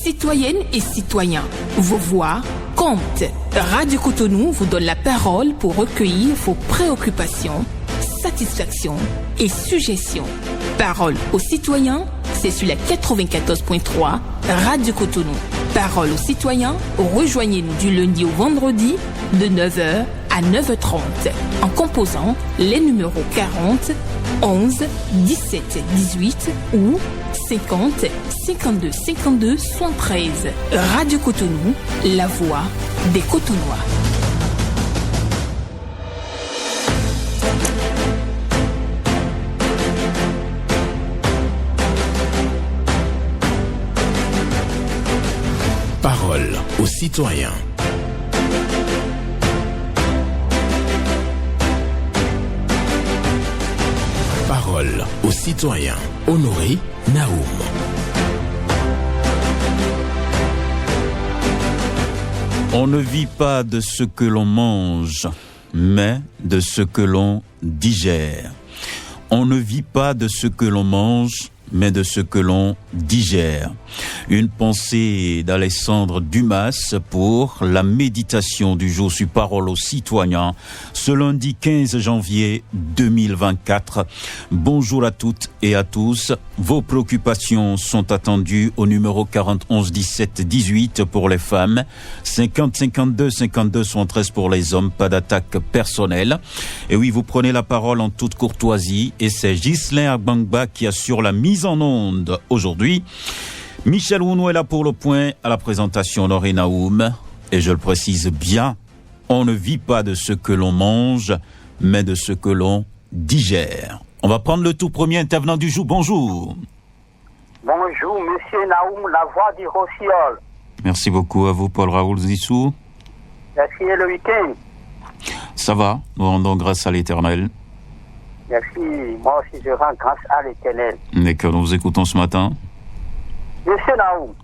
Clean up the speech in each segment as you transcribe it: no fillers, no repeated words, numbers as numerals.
Citoyennes et citoyens, vos voix comptent. Radio Cotonou vous donne la parole pour recueillir vos préoccupations, satisfactions et suggestions. Parole aux citoyens, c'est sur la 94.3 Radio Cotonou. Parole aux citoyens, rejoignez-nous du lundi au vendredi de 9h à 9h30 en composant les numéros 40 11 17 18 ou 50 52 52 73. Radio Cotonou, la voix des Cotonois. Parole aux citoyens. Parole aux citoyens. Honoré Naoum. On ne vit pas de ce que l'on mange, mais de ce que l'on digère. On ne vit pas de ce que l'on mange, mais de ce que l'on digère. Une pensée d'Alexandre Dumas pour la méditation du jour sur Parole aux citoyens, ce lundi 15 janvier 2024. Bonjour à toutes et à tous. Vos préoccupations sont attendues au numéro 40 11 17 18 pour les femmes, 50 52 52 73 pour les hommes, pas d'attaque personnelle. Et oui, vous prenez la parole en toute courtoisie et c'est Ghislain Agbangba qui assure la mise en onde aujourd'hui. Michel Ounou est là pour le point, à la présentation Honoré Naoum. Et je le précise bien, on ne vit pas de ce que l'on mange, mais de ce que l'on digère. On va prendre le tout premier intervenant du jour. Bonjour. Bonjour, monsieur Naoum, la voix du Rossiol. Merci beaucoup à vous, Paul Raoul Zissou. Merci, et le week-end? Ça va, nous rendons grâce à l'Éternel. Merci, moi aussi je rends grâce à l'Éternel. Et que nous vous écoutons ce matin. Monsieur Naoum,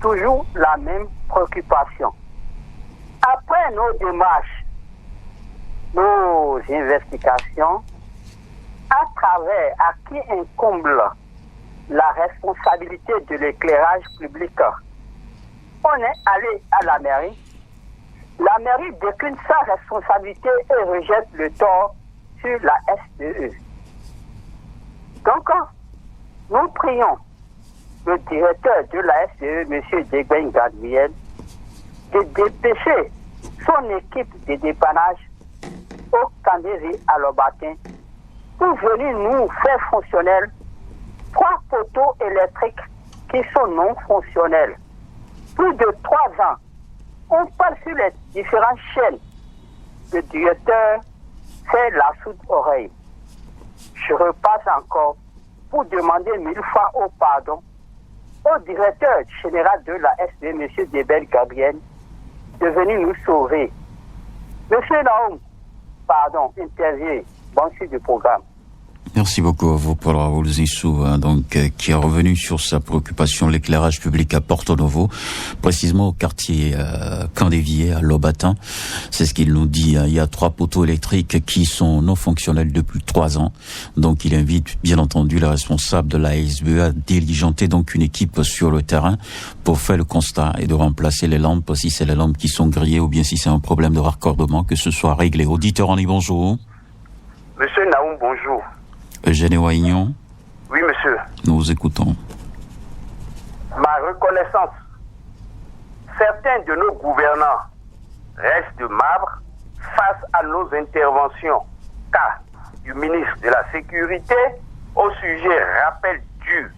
toujours la même préoccupation. Après nos démarches, nos investigations, à travers à qui incombe la responsabilité de l'éclairage public, on est allé à la mairie. La mairie décline sa responsabilité et rejette le tort sur la SDE. Donc, nous prions le directeur de la SDE, M. Degben Gabriel, de dépêcher son équipe de dépannage au Candéry à Lobatin pour venir nous faire fonctionnels 3 poteaux électriques qui sont non fonctionnels. Plus de 3 ans, on parle sur les différentes chaînes. Le directeur fait la sourde oreille. Je repasse encore pour demander 1000 fois au pardon au directeur général de la SDE, M. Debel Gabriel, de venir nous sauver. Monsieur Naoum, pardon, intervient. Bon suite du programme. Merci beaucoup à vous, Paul Raoul Zissou, qui est revenu sur sa préoccupation, l'éclairage public à Porto Novo, précisément au quartier Candévier, à Lobatin. C'est ce qu'il nous dit. Il y a 3 poteaux électriques qui sont non fonctionnels depuis 3 ans. Donc, il invite, bien entendu, les responsables de la SBE à diligenter donc une équipe sur le terrain pour faire le constat et de remplacer les lampes, si c'est les lampes qui sont grillées ou bien si c'est un problème de raccordement, que ce soit réglé. Auditeur, on dit bonjour. Monsieur Naoum, bonjour. Eugène Waignon. Oui, monsieur. Nous vous écoutons. Ma reconnaissance. Certains de nos gouvernants restent de marbre face à nos interventions. Cas du ministre de la Sécurité au sujet rappel dû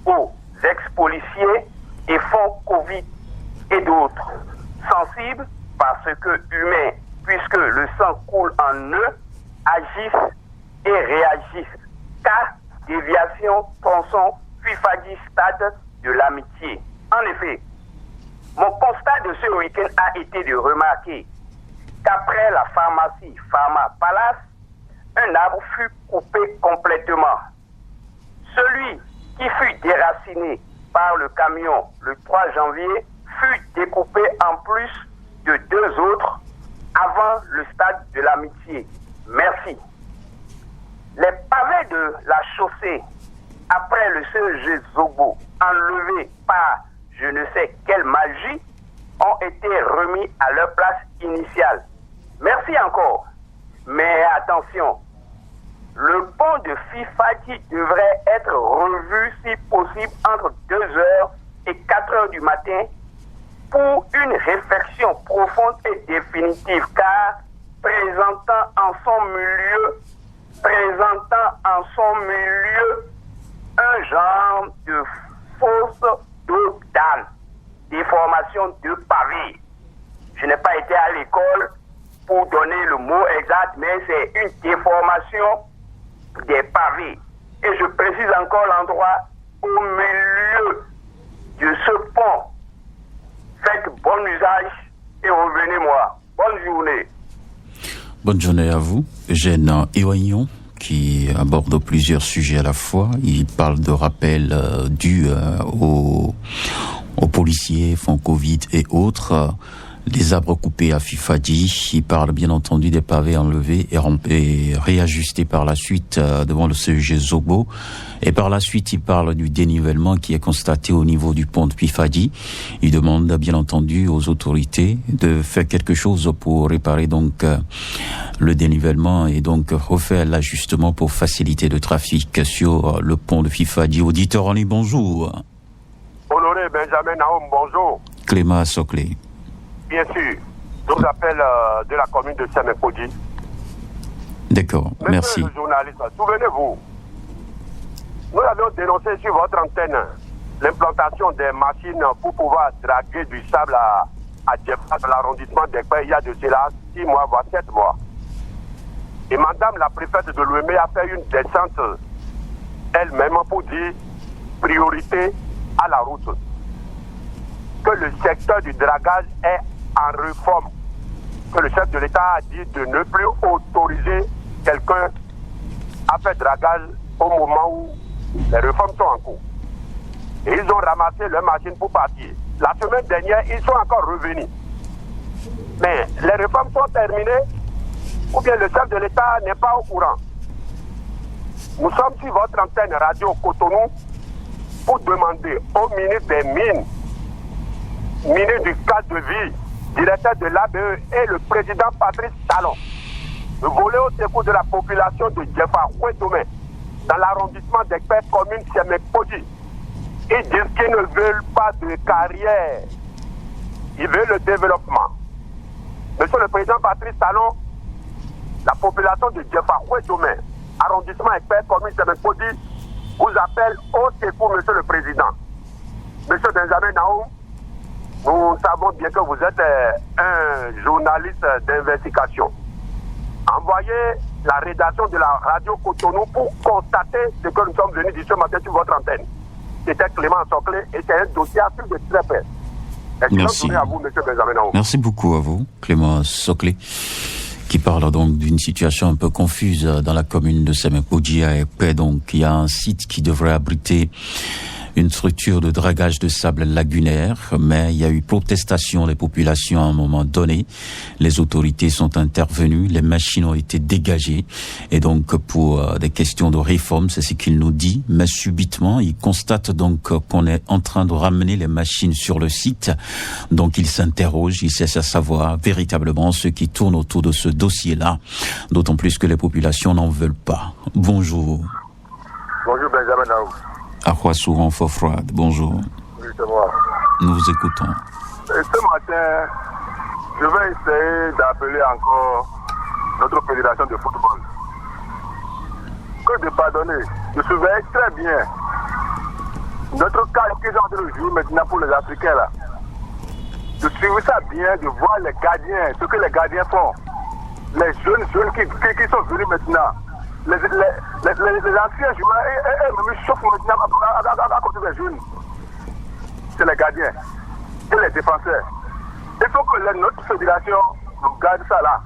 aux ex-policiers et fonds Covid et d'autres. Sensibles parce que humains, puisque le sang coule en eux, agissent et réagissent. Cas déviation, tronçon, puis stade de l'amitié. En effet, mon constat de ce week-end a été de remarquer qu'après la pharmacie Pharma Palace, un arbre fut coupé complètement. Celui qui fut déraciné par le camion le 3 janvier fut découpé en plus de 2 autres avant le stade de l'amitié. Merci. Les pavés de la chaussée après le CEG Zobo enlevé par je ne sais quelle magie, ont été remis à leur place initiale. Merci encore. Mais attention, le pont de Fifadi devrait être revu si possible entre 2h et 4h du matin pour une réflexion profonde et définitive, car présentant en son milieu un genre de fausse d'eau d'âne, déformation de pavé. Je n'ai pas été à l'école pour donner le mot exact, mais c'est une déformation des pavés. Et je précise encore l'endroit au milieu de ce pont. Faites bon usage et revenez-moi. Bonne journée. Bonne journée à vous. Eugène Iwaignon, qui aborde plusieurs sujets à la fois. Il parle de rappels dus aux policiers, fonds Covid et autres. Les arbres coupés à Fifadi. Il parle bien entendu des pavés enlevés et réajustés par la suite devant le CEG Zobo. Et par la suite, il parle du dénivellement qui est constaté au niveau du pont de Fifadi. Il demande bien entendu aux autorités de faire quelque chose pour réparer donc le dénivellement et donc refaire l'ajustement pour faciliter le trafic sur le pont de Fifadi. Auditeur en ligne, bonjour. Honoré Benjamin Naoum, bonjour. Clément Soclé. Bien sûr, je vous appelle de la commune de Sémépodi. D'accord, merci. Monsieur le journaliste, souvenez-vous, nous avions dénoncé sur votre antenne l'implantation des machines pour pouvoir draguer du sable à Djeffa, dans l'arrondissement d'Ekpé, il y a de cela 6 mois, voire 7 mois. Et madame la préfète de l'OME a fait une descente elle-même pour dire priorité à la route. Que le secteur du dragage est en réforme, que le chef de l'État a dit de ne plus autoriser quelqu'un à faire dragage au moment où les réformes sont en cours. Et ils ont ramassé leurs machines pour partir. La semaine dernière, ils sont encore revenus. Mais les réformes sont terminées, ou bien le chef de l'État n'est pas au courant. Nous sommes sur votre antenne radio Cotonou pour demander au ministre des Mines, ministre du cadre de vie, directeur de l'ABE et le président Patrice Talon de voler au secours de la population de Djeffa Ouédomé dans l'arrondissement d'Ekpé, commune Sémépodi. Ils disent qu'ils ne veulent pas de carrière, ils veulent le développement. Monsieur le président Patrice Talon, la population de Djeffa Ouédomé, arrondissement Ekpé, commune Sémépodi, vous appelle au secours, monsieur le président. Monsieur Benjamin Naoum, nous savons bien que vous êtes un journaliste d'investigation. Envoyez la rédaction de la radio Cotonou pour constater ce que nous sommes venus dire ce matin sur votre antenne. C'était Clément Soclé et c'est un dossier à suivre de très près. Merci. À vous, monsieur Benjamin Naoum. Merci beaucoup à vous, Clément Soclé, qui parle donc d'une situation un peu confuse dans la commune de Sémépodi à Ekpé. Donc, il y a un site qui devrait abriter une structure de dragage de sable lagunaire, mais il y a eu protestation des populations à un moment donné. Les autorités sont intervenues, les machines ont été dégagées, et donc pour des questions de réforme, c'est ce qu'il nous dit, mais subitement, il constate donc qu'on est en train de ramener les machines sur le site, donc il s'interroge, il cherche à savoir véritablement ce qui tourne autour de ce dossier-là, d'autant plus que les populations n'en veulent pas. Bonjour. Bonjour Benjamin Naoum. Akwasouran Fofroide, bonjour. Oui, c'est moi. Nous vous écoutons. Et ce matin, je vais essayer d'appeler encore notre fédération de football. Que de pardonner. Je surveille très bien notre cas qu'ils sont en train de jouer maintenant pour les Africains là. Je suivais ça bien, de voir les gardiens, ce que les gardiens font. Les jeunes qui sont venus maintenant. Les anciens joueurs, ils me chauffent maintenant à côté des jeunes. C'est les gardiens et les défenseurs. Il faut que notre fédération nous garde ça là.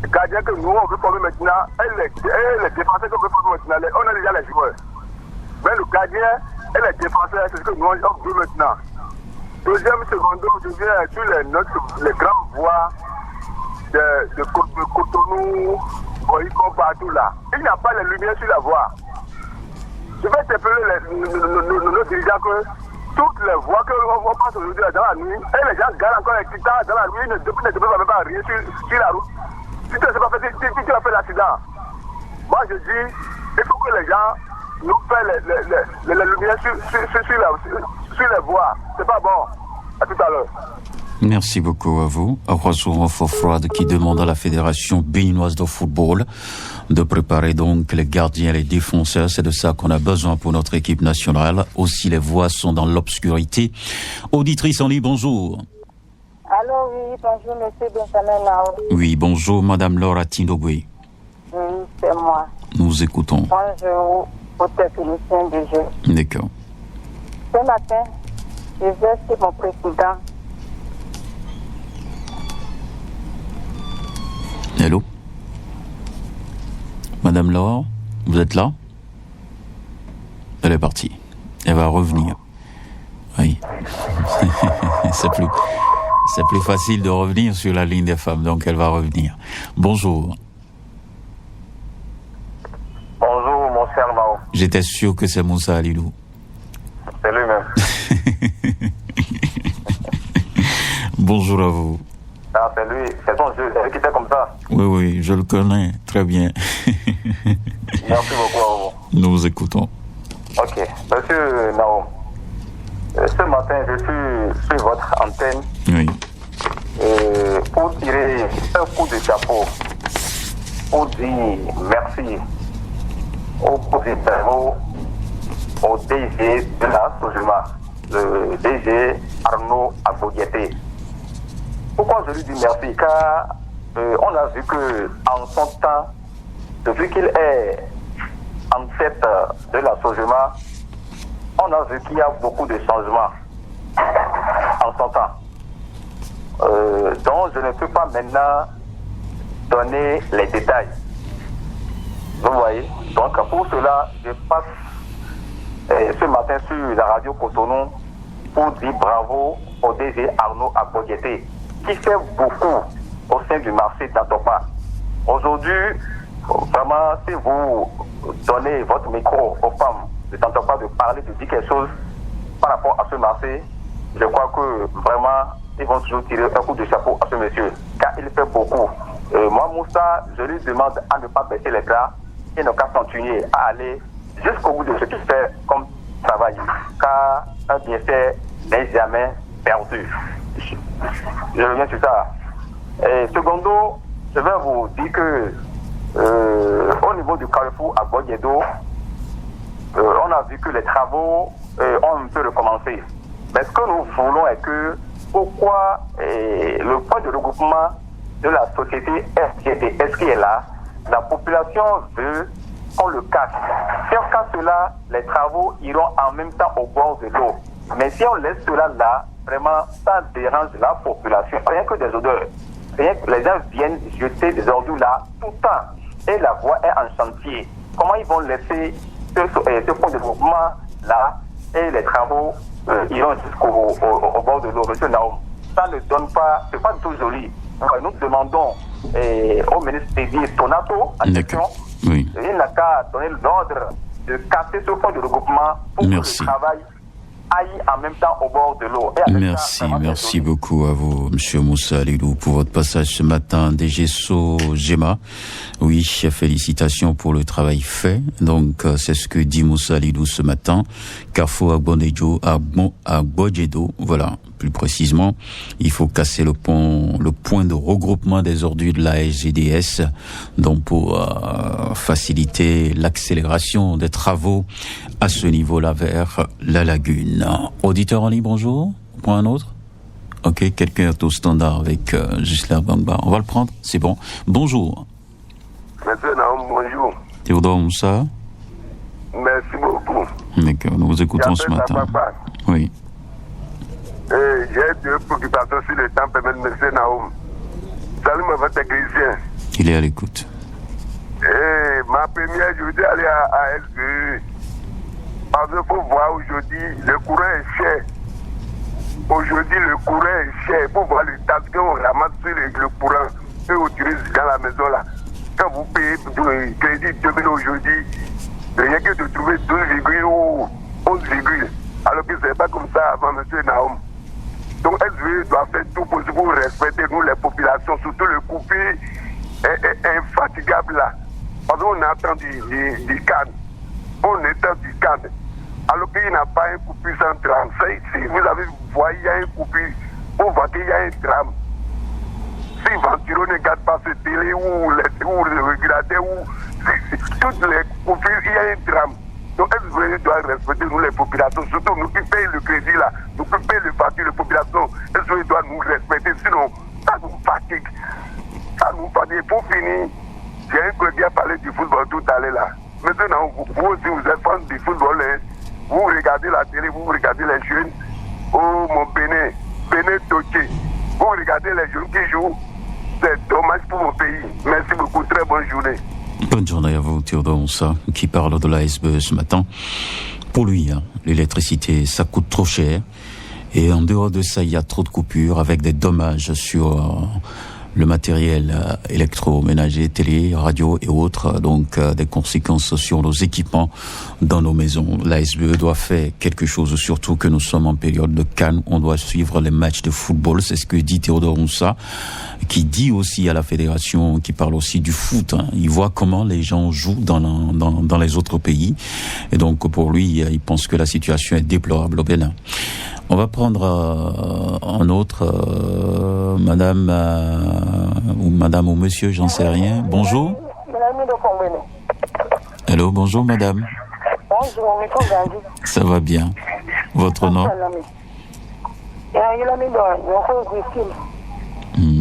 Les gardiens que nous on veut former maintenant, et les défenseurs qu'on veut former maintenant, on a déjà les joueurs. Mais le gardien et les défenseurs, c'est ce que nous on veut maintenant. Deuxième seconde, je viens sur les grandes voies de Cotonou, Boycon, partout là. Il n'y a pas les lumières sur la voie. Je vais interpeller nos dirigeants toutes les voies qu'on passe aujourd'hui dans la nuit, et les gens gardent encore les guitares dans la nuit, ne devraient même pas rien sur la route. Si tu n'as pas fait, si tu as fait l'accident, moi je dis, il faut que les gens nous fassent les lumières sur les voies. C'est pas bon. À tout à l'heure. Merci beaucoup à vous. Oiseau Froide qui demande à la Fédération béninoise de football de préparer donc les gardiens et les défenseurs. C'est de ça qu'on a besoin pour notre équipe nationale. Aussi, les voix sont dans l'obscurité. Auditrice en ligne, bonjour. Allô, oui, bonjour, monsieur Benjamin Nao. Oui, bonjour, madame Laura Tindogwe. Oui, c'est moi. Nous écoutons. Bonjour aux techniciens du jeu. D'accord. Ce matin, je vais chez mon président. Allô? Madame Laure, vous êtes là? Elle est partie. Elle va revenir. Oui. C'est plus facile de revenir sur la ligne des femmes, donc elle va revenir. Bonjour. Bonjour, mon cher Mao. J'étais sûr que c'est Moussa Alilou. C'est lui-même. Bonjour à vous. Ah, c'est lui, c'est son jeu, c'est lui qui fait comme ça. Oui, je le connais très bien. Merci beaucoup à vous. Nous vous écoutons. Ok, monsieur Nao, ce matin, je suis sur votre antenne Oui. pour tirer un coup de chapeau, pour dire merci au président, au DG de la Sojuma, le DG Arnaud Agbodiété. Pourquoi je lui dis merci? Car on a vu que en son temps, depuis qu'il est en tête de la Sojuma, on a vu qu'il y a beaucoup de changements en son temps. Donc je ne peux pas maintenant donner les détails. Vous voyez? Donc pour cela, je passe ce matin sur la radio Cotonou pour dire bravo au DG Arnaud Agbodiété, qui fait beaucoup au sein du marché d'Antopa. Aujourd'hui, vraiment, si vous donnez votre micro aux femmes de Tantopa de parler, de dire quelque chose par rapport à ce marché, je crois que vraiment, ils vont toujours tirer un coup de chapeau à ce monsieur, car il fait beaucoup. Moi, Moussa, je lui demande à ne pas baisser les bras et ne pas continuer à aller jusqu'au bout de ce qu'il fait comme travail, car un bienfait n'est jamais perdu. Je reviens sur ça. Et secondo, je vais vous dire que au niveau du carrefour à Boyedo, on a vu que les travaux ont un peu recommencé. Mais ce que nous voulons est que pourquoi le point de regroupement de la société SGDS qui est là, la population veut qu'on le cache. Si on cache cela, les travaux iront en même temps au bord de l'eau. Mais si on laisse cela là, vraiment, ça dérange la population. Rien que des odeurs. Rien que les gens viennent jeter des ordures là tout le temps. Et la voie est en chantier. Comment ils vont laisser ce point de regroupement là et les travaux iront jusqu'au bord de l'eau? Monsieur Naoum, ça ne donne pas, c'est pas du tout joli. Nous demandons au ministre dédié Tonato, oui. Il n'a qu'à donner l'ordre de casser ce point de regroupement pour que le travail aille en même temps au bord de l'eau. Merci beaucoup à vous, monsieur Moussa Alilou, pour votre passage ce matin. DG Sojema, oui, félicitations pour le travail fait. Donc, c'est ce que dit Moussa Alilou ce matin. Carrefour Agbodjedo, voilà, plus précisément, il faut casser le point de regroupement des ordures de la SGDS, donc pour faciliter l'accélération des travaux à ce niveau-là vers la lagune. Auditeur en ligne, bonjour. Point un autre. Ok, quelqu'un est au standard avec Gisela Bangba. On va le prendre, c'est bon. Bonjour. Monsieur Naoum, bonjour. Théodore Moussa. Merci beaucoup. D'accord, nous vous écoutons ce matin. Oui. J'ai deux préoccupations sur le temps permet de monsieur Naoum. Salut, mon technicien. Il est à l'écoute. Ma première, je voudrais aller à SGE. Parce qu'il faut voir aujourd'hui, le courant est cher. Aujourd'hui, le courant est cher. Il faut voir le tas qu'on ramasse sur le courant et on utilise dans la maison là. Quand vous payez le crédit 2000 aujourd'hui, rien que de trouver 12, ou 11, Alors que ce n'est pas comme ça avant, M. Naoum. Donc SVE doit faire tout possible pour respecter nous les populations, surtout le coupé infatigable là. Parce qu'on attend du canne. On attend du canne. Alors qu'il n'a pas un coupé sans drame. Si vous avez vu, il y a un coupé, on voit qu'il y a un drame. Si Venturo ne garde pas ce télé ou le regarder, toutes les coupures, il y a un drame. Donc SVE doit respecter nous les populations, surtout nous qui payons le crédit là, nous qui payons le facture de population, SVE doit nous respecter, sinon ça nous fatigue. Ça nous fatigue. Pour finir, j'ai un collègue qui a parlé du football tout à l'heure là. Maintenant, vous aussi vous êtes fan du football, hein. Vous regardez la télé, vous regardez les jeunes, oh mon Bénin Toché, vous regardez les jeunes qui jouent, c'est dommage pour mon pays. Merci beaucoup, très bonne journée. Bonne journée à vous, Théodore Moussa, qui parle de la SBE ce matin. Pour lui, l'électricité, ça coûte trop cher. Et en dehors de ça, il y a trop de coupures avec des dommages sur le matériel électroménager, télé, radio et autres. Donc, des conséquences sur nos équipements dans nos maisons. La SBE doit faire quelque chose, surtout que nous sommes en période de CAN. On doit suivre les matchs de football. C'est ce que dit Théodore Moussa, qui dit aussi à la fédération, qui parle aussi du foot. Il voit comment les gens jouent dans les autres pays. Et donc, pour lui, il pense que la situation est déplorable au Bénin. On va prendre un autre, madame ou monsieur, j'en sais rien. Bonjour. Allô, bonjour madame. Bonjour, ça va bien. Votre nom?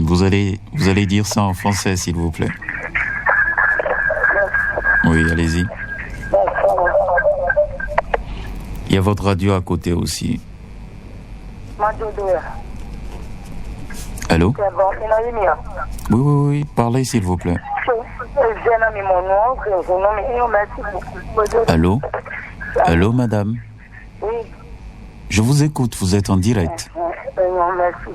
Vous allez dire ça en français, s'il vous plaît. Oui, allez-y. Il y a votre radio à côté aussi. Allô? Oui, parlez s'il vous plaît. Allô madame? Oui. Je vous écoute, vous êtes en direct. Merci.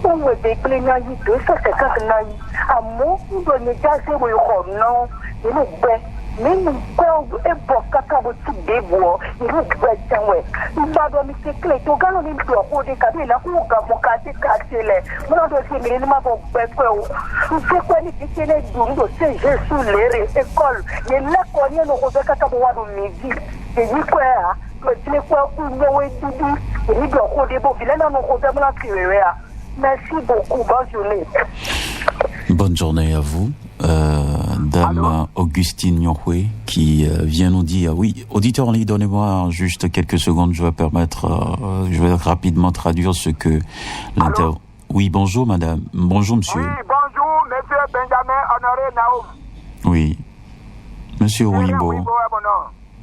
On des plaignants, 250 naïs. À mon donné, non, il est même quand un bon caca de bois, il est il va dormir ses clés. Tu gagnes une fleur, des cabines, la cour, mon cassé, mon dossier, mais il m'a pas fait. C'est quoi les petits doubles, c'est j'ai sous les écoles. Il y a là qu'on y a nos caca de midi. Et il quoi, le quoi, nous est tout et il doit roder beau, il est dans nos côtés. Merci beaucoup, bonne journée. Bonne journée à vous. Dame Augustine Nyokwe qui vient nous dire, oui, auditeur en ligne, donnez-moi juste quelques secondes, je vais rapidement traduire ce que Oui, bonjour madame, bonjour monsieur. Oui, bonjour monsieur Benjamin Honoré Naoum. Oui, monsieur Wimbo.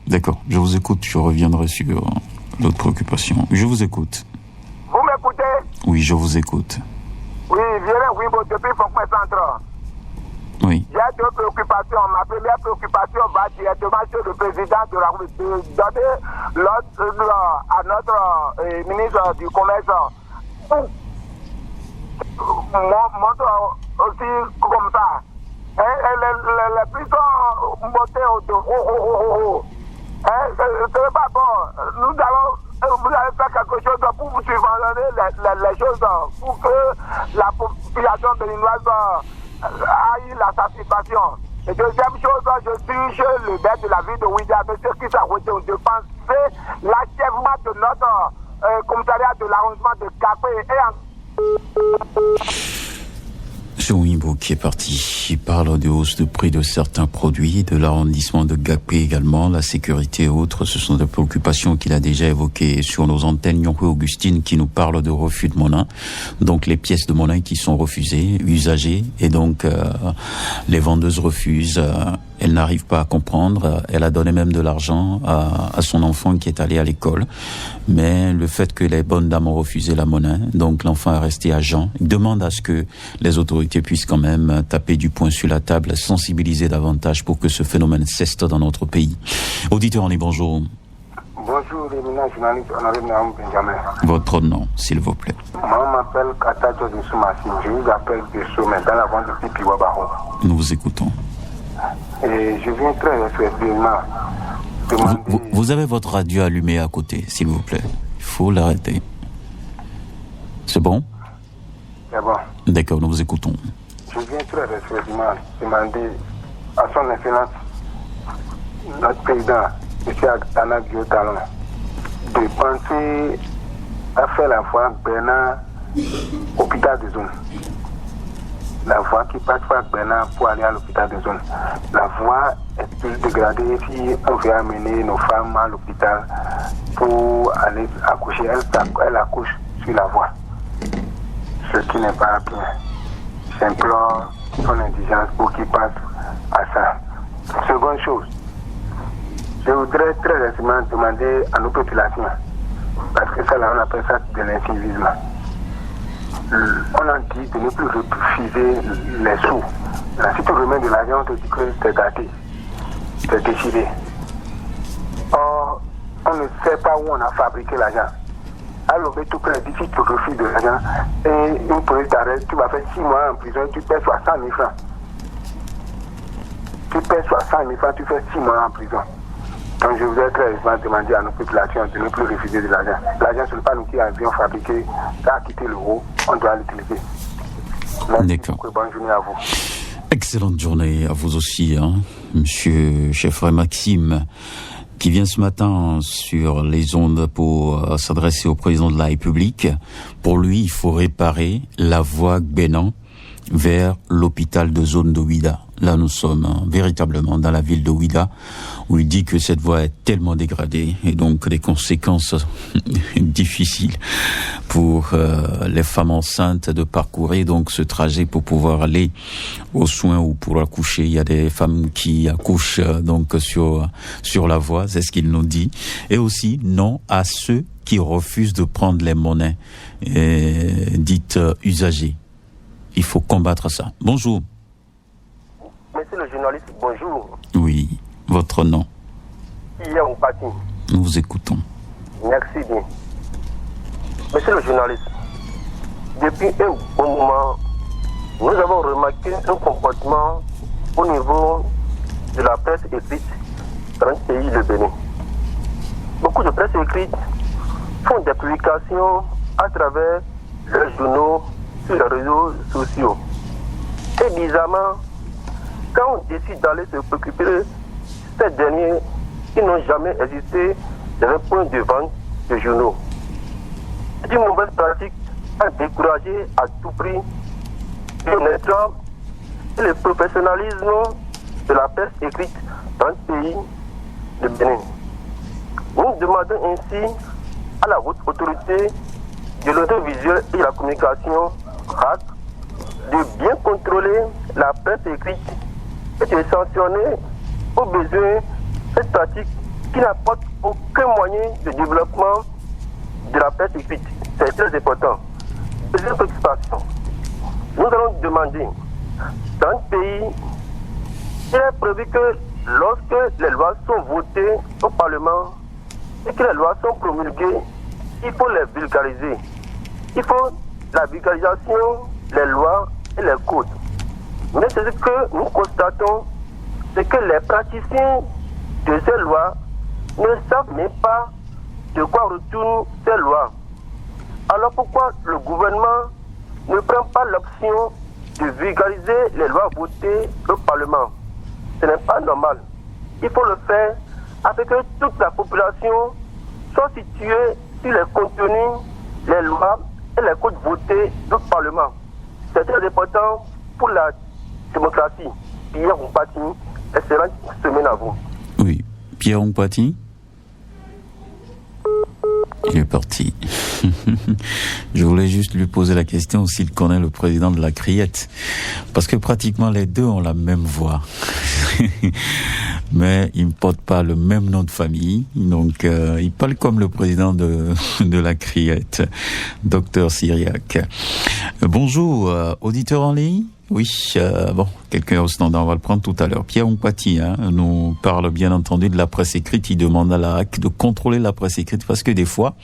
D'accord, je vous écoute, je reviendrai sur l'autre préoccupation. Je vous écoute. Vous m'écoutez? Oui, je vous écoute. Oui, Viren Wimbo depuis Fonkway Centre. Oui. J'ai deux préoccupations. Ma première préoccupation va directement sur le président de la République. Donner l'ordre à notre ministre du Commerce. Montre aussi comme ça. Les prisons montées au ce n'est pas bon. Vous allez faire quelque chose pour vous subventionner les choses pour que la population béninoise aille la satisfaction. Et deuxième chose, je suis chez le maire de la ville de Ouidia, monsieur qui s'est arrêté de penser l'achèvement de notre commissariat de l'arrondissement de Capé Ce Wimbo qui est parti, il parle de hausse de prix de certains produits, de l'arrondissement de Gapé également, la sécurité et autres. Ce sont des préoccupations qu'il a déjà évoquées sur nos antennes. Nyokwe Augustine qui nous parle de refus de monnaie, donc les pièces de monnaie qui sont refusées, usagées, et donc les vendeuses refusent. Elle n'arrive pas à comprendre. Elle a donné même de l'argent à son enfant qui est allé à l'école. Mais le fait que les bonnes dames ont refusé la monnaie, donc l'enfant est resté à jeun. Il demande à ce que les autorités puissent quand même taper du poing sur la table, sensibiliser davantage pour que ce phénomène cesse dans notre pays. Auditeur en ligne, bonjour. Bonjour, Lémina. journaliste Honoré Naoum Benjamin. Votre nom, s'il vous plaît. Moi, on m'appelle Katajo de Soumassi. Je vous appelle de Soumé, dans la vente de Pipi Wabaho. Nous vous écoutons. Et je viens très respectueusement demander... Vous avez votre radio allumée à côté, s'il vous plaît. Il faut l'arrêter. C'est bon? C'est bon. D'accord, nous vous écoutons. Je viens très respectueusement demander à son excellence, notre président, M. Aktana Biotalon, de penser à faire la voie Bernard hôpital de zone. La voie qui passe par Bernard pour aller à l'hôpital de zone. La voie est plus dégradée si on veut amener nos femmes à l'hôpital pour aller accoucher. Elle accouche sur la voie. Ce qui n'est pas bien. J'implore son indigence pour qu'il passe à ça. Seconde chose, je voudrais très récemment demander à nos populations, parce que ça là on appelle ça de l'incivisme. On a dit de ne plus refuser les sous. Là, si tu remets de l'argent, on te dit que c'est gâté, c'est décidé. Or, on ne sait pas où on a fabriqué l'argent. Alors, tout près, si tu refuses de l'argent et une police t'arrête, tu vas faire 6 mois en prison, tu paies 60 000 francs. Tu paies 60 000 francs, tu fais 6 mois en prison. Donc je voudrais très demander à nos populations de ne plus refuser de l'argent. L'argent, ce n'est pas nous qui avions fabriqué, ça a quitté l'euro, on doit l'utiliser. D'accord. Bonne journée à vous. Excellente journée à vous aussi, hein, Monsieur Chef Maxime, qui vient ce matin sur les ondes pour s'adresser au président de la République. Pour lui, il faut réparer la voie Bénin vers l'hôpital de zone de Ouida. Là, nous sommes véritablement dans la ville de Ouida, où il dit que cette voie est tellement dégradée et donc des conséquences difficiles pour les femmes enceintes de parcourir donc ce trajet pour pouvoir aller aux soins ou pour accoucher. Il y a des femmes qui accouchent donc sur la voie, c'est ce qu'il nous dit. Et aussi non à ceux qui refusent de prendre les monnaies dites usagées. Il faut combattre ça. Bonjour. Monsieur le journaliste, bonjour. Oui, votre nom. Hier, on partit. Nous vous écoutons. Merci bien. Monsieur le journaliste, depuis un bon moment, nous avons remarqué un comportement au niveau de la presse écrite dans le pays de Bénin. Beaucoup de presse écrite font des publications à travers leurs journaux sur les réseaux sociaux. Et bizarrement, quand on décide d'aller se préoccuper de ces derniers qui n'ont jamais existé dans un point de vente de journaux. C'est une mauvaise pratique à décourager à tout prix le naissance et le professionnalisme de la presse écrite dans le pays de Bénin. Nous demandons ainsi à la haute autorité de l'audiovisuel et de la communication RAC de bien contrôler la presse écrite et de sanctionner au besoin cette pratique qui n'apporte aucun moyen de développement de la presse écrite. C'est très important. Deuxième préoccupation. Nous allons demander, dans le pays, il est prévu que lorsque les lois sont votées au Parlement et que les lois sont promulguées, il faut les vulgariser. Il faut la vulgarisation, les lois et les codes. Mais ce que nous constatons, c'est que les praticiens de ces lois ne savent même pas de quoi retournent ces lois. Alors pourquoi le gouvernement ne prend pas l'option de vulgariser les lois votées au Parlement? Ce n'est pas normal. Il faut le faire afin que toute la population soit située sur les contenus, les lois et les codes votés au Parlement. C'est très important pour la démocratie. Pierre Ompati, excellente semaine à vous. Oui, Pierre Ompati. Il est parti. Je voulais juste lui poser la question s'il connaît le président de la Criette. Parce que pratiquement les deux ont la même voix. Mais ils ne portent pas le même nom de famille. Donc, ils parlent comme le président de la Criette, Dr Syriac. Bonjour, auditeur en ligne. Oui, bon, quelqu'un au standard, on va le prendre tout à l'heure. Pierre Ompati nous parle bien entendu de la presse écrite. Il demande à la HAC de contrôler la presse écrite parce que des fois,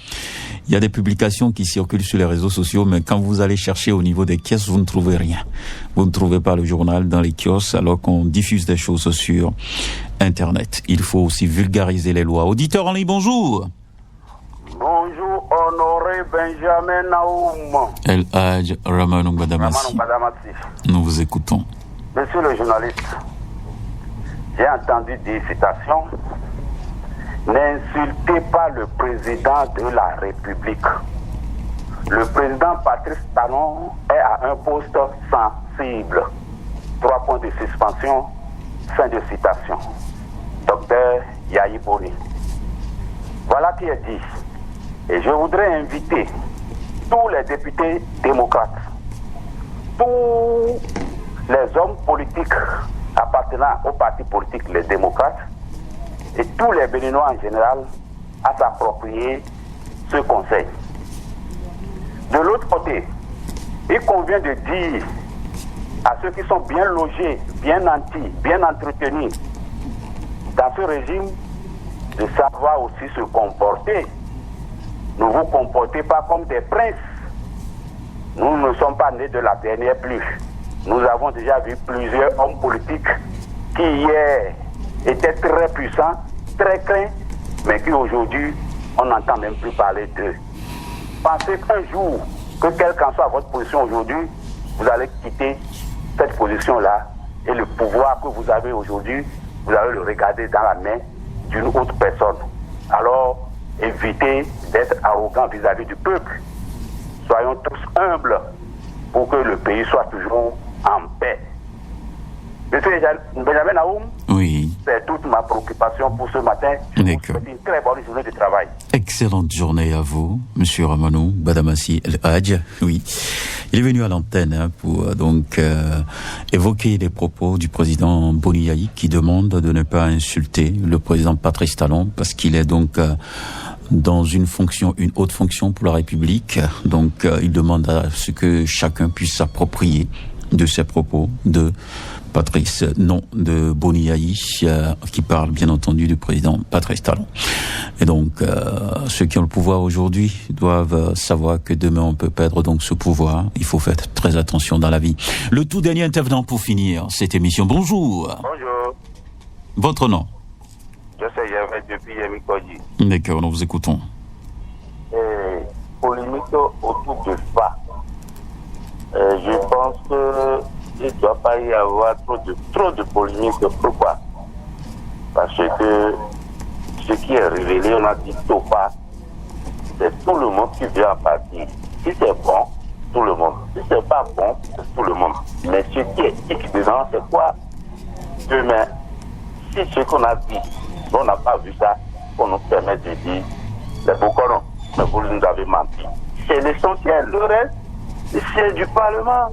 il y a des publications qui circulent sur les réseaux sociaux, mais quand vous allez chercher au niveau des caisses, vous ne trouvez rien. Vous ne trouvez pas le journal dans les kiosques alors qu'on diffuse des choses sur Internet. Il faut aussi vulgariser les lois. Auditeur en ligne, bonjour. Bonjour, Honoré Benjamin Naoum. El Hadj Ramanou Badamassi. Nous vous écoutons. Monsieur le journaliste, j'ai entendu des citations. N'insultez pas le président de la République. Le président Patrice Talon est à un poste sensible. 3 points de suspension. Fin de citation. Docteur Yahi Boni. Voilà qui est dit. Et je voudrais inviter tous les députés démocrates, tous les hommes politiques appartenant au parti politique les démocrates et tous les Béninois en général à s'approprier ce conseil. De l'autre côté, il convient de dire à ceux qui sont bien logés, bien nantis, bien entretenus dans ce régime de savoir aussi se comporter. Ne vous comportez pas comme des princes. Nous ne sommes pas nés de la dernière pluie. Nous avons déjà vu plusieurs hommes politiques qui hier étaient très puissants, très craints, mais qui aujourd'hui, on n'entend même plus parler d'eux. Pensez qu'un jour, que quelle qu'en soit votre position aujourd'hui, vous allez quitter cette position-là et le pouvoir que vous avez aujourd'hui, vous allez le regarder dans la main d'une autre personne. Alors, évitez d'être arrogant vis-à-vis du peuple. Soyons tous humbles pour que le pays soit toujours en paix. Monsieur Benjamin Naoum, oui. C'est toute ma préoccupation pour ce matin. Je vous souhaite une très bonne journée de travail. Excellente journée à vous, Monsieur Ramanou Badamassi El Hadj. Oui, il est venu à l'antenne pour donc évoquer les propos du président Boni Yahi qui demande de ne pas insulter le président Patrice Talon parce qu'il est donc dans une haute fonction pour la République. Donc, il demande à ce que chacun puisse s'approprier de ces propos de Patrice, non, de Boni Yahi, qui parle bien entendu du président Patrice Talon. Et donc, ceux qui ont le pouvoir aujourd'hui doivent savoir que demain on peut perdre donc ce pouvoir. Il faut faire très attention dans la vie. Le tout dernier intervenant pour finir cette émission. Bonjour. Bonjour. Votre nom? Je sais, j'avais depuis Yemikoji. D'accord, nous vous écoutons. Polémique autour de ça. Je pense qu'il ne doit pas y avoir trop de polémique. Pourquoi? Parce que ce qui est révélé, on a dit Topa, c'est tout le monde qui vient en partie. Si c'est bon, tout le monde. Si c'est pas bon, c'est tout le monde. Mais ce qui est X dedans, c'est quoi? Demain, si ce qu'on a dit, on n'a pas vu ça, on nous permet de dire les Bokono, mais vous nous avez menti. C'est l'essentiel. Le reste, c'est du Parlement.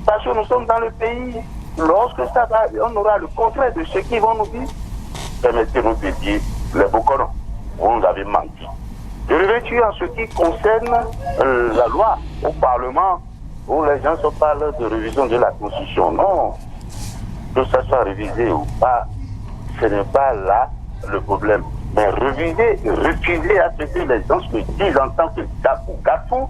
Parce que nous sommes dans le pays. Lorsque ça va, on aura le contraire de ce qu'ils vont nous dire. Permettez-nous de dire les Bokono, vous nous avez menti. Je reviens en ce qui concerne la loi au Parlement, où les gens se parlent de révision de la Constitution. Non, que ça soit révisé ou pas, ce n'est pas là le problème. Mais refuser à ce que les gens se disent en tant que gafou,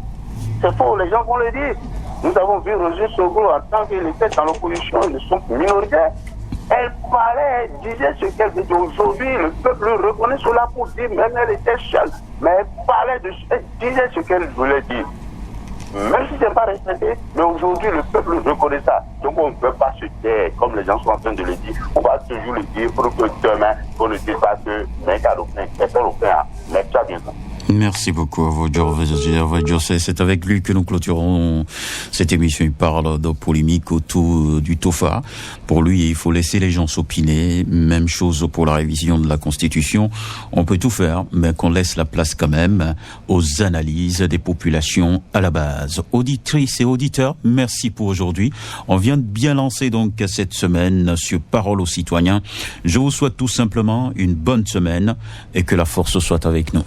c'est faux, les gens vont le dire. Nous avons vu Roger Soglo en tant qu'il était dans l'opposition, ils sont minoritaires. Elle parlait, elle disait ce qu'elle disait. Aujourd'hui, le peuple le reconnaît cela pour dire, même elle était seule. Mais elle disait ce qu'elle voulait dire. Même si ce n'est pas respecté, mais aujourd'hui, le peuple reconnaît ça. Donc on ne peut pas se taire, comme les gens sont en train de le dire. On va toujours le dire pour que demain, on ne dise pas que mais ça bien. Merci beaucoup à vous, José. C'est avec lui que nous clôturons cette émission. Il parle de polémique autour du TOFA. Pour lui, il faut laisser les gens s'opiner. Même chose pour la révision de la Constitution. On peut tout faire, mais qu'on laisse la place quand même aux analyses des populations à la base. Auditrices et auditeurs, merci pour aujourd'hui. On vient de bien lancer donc cette semaine sur Parole aux citoyens. Je vous souhaite tout simplement une bonne semaine et que la force soit avec nous.